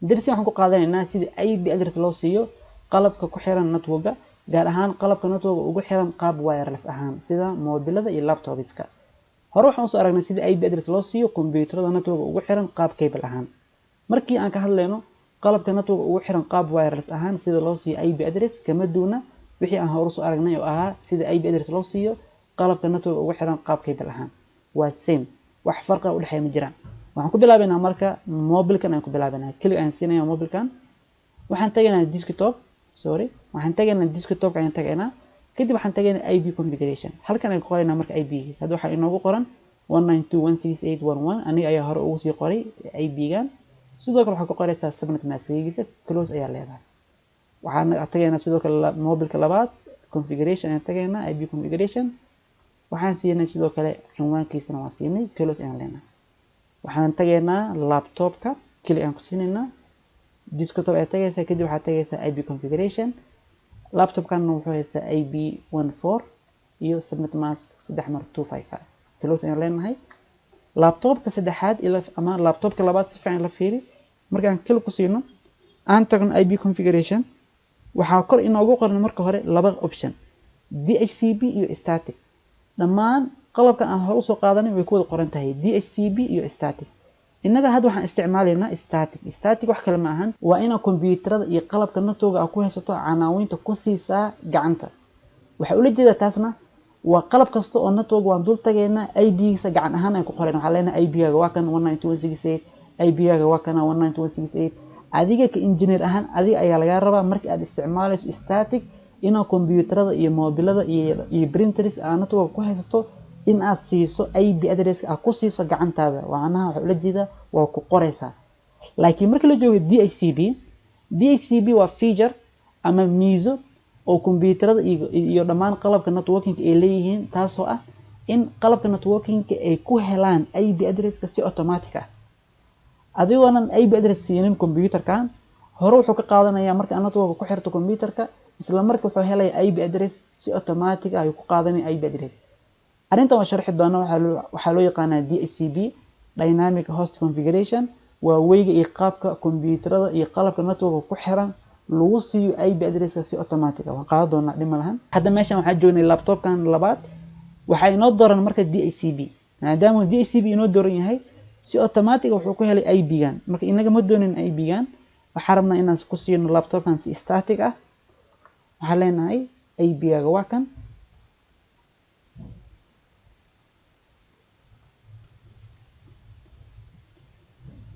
darsi waxaan ku qaadanaynaa sida IP address loo siiyo qalabka ku xiran network-ga gaar ahaan qalabka network ugu xiran qaab wireless ahaan sida mobilada iyo laptopska. hore waxaan soo aragnay sida IP address loo siiyo kombiyuutarada network ugu xiran qaab cable ahaan. markii aan ka hadlayno qalabka network ugu xiran qaab wireless ahaan sida loo siiyo IP address kama duuna wixii aan hore soo aragnay oo ahaa sida IP address loo siiyo qalabka network ugu xiran qaab cable ahaan. waa same wax farqi u dhaxeeya ma jiraan. waxaan ku bilaabaynaa marka mobilkan aan ku bilaabaynaa kaliya aan siinaya mobilkan waxaan tagaynaa desktop ayaan tagaynaa kadib waxaan tagaynaa IP configuration halkan aan ku qoraynaa marka IP-giisa hadda waxaa inoogu qoran 192.168.1.1 aniga ayaa hore ugu sii qoray IP-gan sidoo kale waxaa ku qoraysaa subnet mask-giisa close ayaa leedahay. waxaan tagaynaa sidoo kale mobilka labaad configuration ayaan tagaynaa IP configuration waxaan siinay sidoo kale cinwaankiisana waan siinay close ayaan leenahay. waxaan tagaynaa laptopka kaliya aan ku siinaynaa desktop ayaa tagaysaa kadib waxaa tagaysaa IP configuration laptopkan wuxuu haystaa IP14 iyo subnet mask 3x255 close ayaan leenahay. laptopka saddexaad ama laptopka labaad si fiican la fiiri markaan kaliya ku siino aan tagno IP configuration waxaa kor inoogu qoran marka hore laba option DHCP iyo static. dhammaan qalabka aan hore usoo qaadanay way ku wada qoran tahay DHCP iyo static. innaga hadda waxaan isticmaalaynaa static wax kale ma ahan waa inaad kombiyuutarada iyo qalabka network-ga aad ku haysato canaawinta ku siisaa gacanta. waxaa ula jeedaa taasna waa qalab kasta oo network waan dul tagaynaa IP-giisa gacan ahaan aan ku qorayna waxaan leenahay IP-gaaga waa kan 192.168 IP-gaaga waa kana 192.168 adiga ka engineer ahaan adiga ayaa laga rabaa markii aad isticmaalayso static inaad kombiyuutarada iyo mobilada iyo printers aad network ku haysato in aad siiso IP address aad ku siiso gacantaada waana waxa ula jeeda waa ku qoraysaa. laakiin marka la joogo DHCP waa feature ama miiso oo kombiyuutarada iyo dhammaan qalabka networking ay leeyihiin taasoo ah in qalabka networking ay ku helaan IP address si automatic ah adigoonan IP address siinin kombiyuutarkan hore wuxuu ka qaadanayaa marka aad network ku xirto kombiyuutarka isla markaa wuxuu helayaa IP address si automatic ah ayuu ku qaadanayaa IP address. arrintan waa sharxi doona waxaa loo yaqaanaa DHCP dynamic host configuration waa weyga iyo qaabka kombiyuutarada iyo qalabka network ku xiran lagu siiyo IP address si automatic ah waan qaadan doonaa dhima lahan. hadda meeshan waxaa joognay laptopkan labaad waxaa inoo dooran marka DHCP maadaama DHCP inoo dooran yahay si automatic wuxuu ku helay IP-gan marka inaga ma doonin IP-gan waxaan rabnaa inaan ku siino laptopkan si static ah waxaan leenahay IP-gaaga waa kan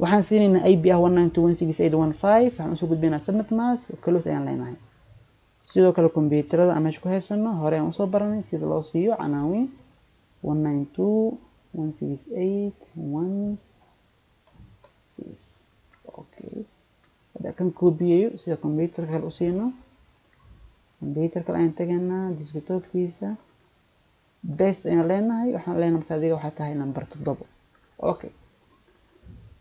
waxaan siinaynaa IP ah 192.168.1.5 waxaan usoo gudbinaa subnet mask close ayaan leenahay. sidoo kale kombiyuutarada aan meesha ku haysano hore aan usoo baranay sida loo siiyo canaawin 192.168.1.6 okay hadda kan koobiyeeyo sida kombiyuutar kale u siino kombiyuutar kale ayaan tagaynaa desktopkiisa best ayaan leenahay waxaan leenahay marka adiga waxaa tahay number 7 okay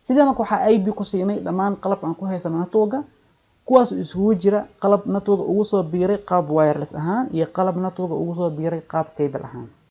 sida marka waxaa IP ku siinay dhammaan qalabka aan ku haysano network-ga kuwaas isugu jira qalab network ugu soo biiray qaab wireless ahaan iyo qalab network ugu soo biiray qaab cable ahaan.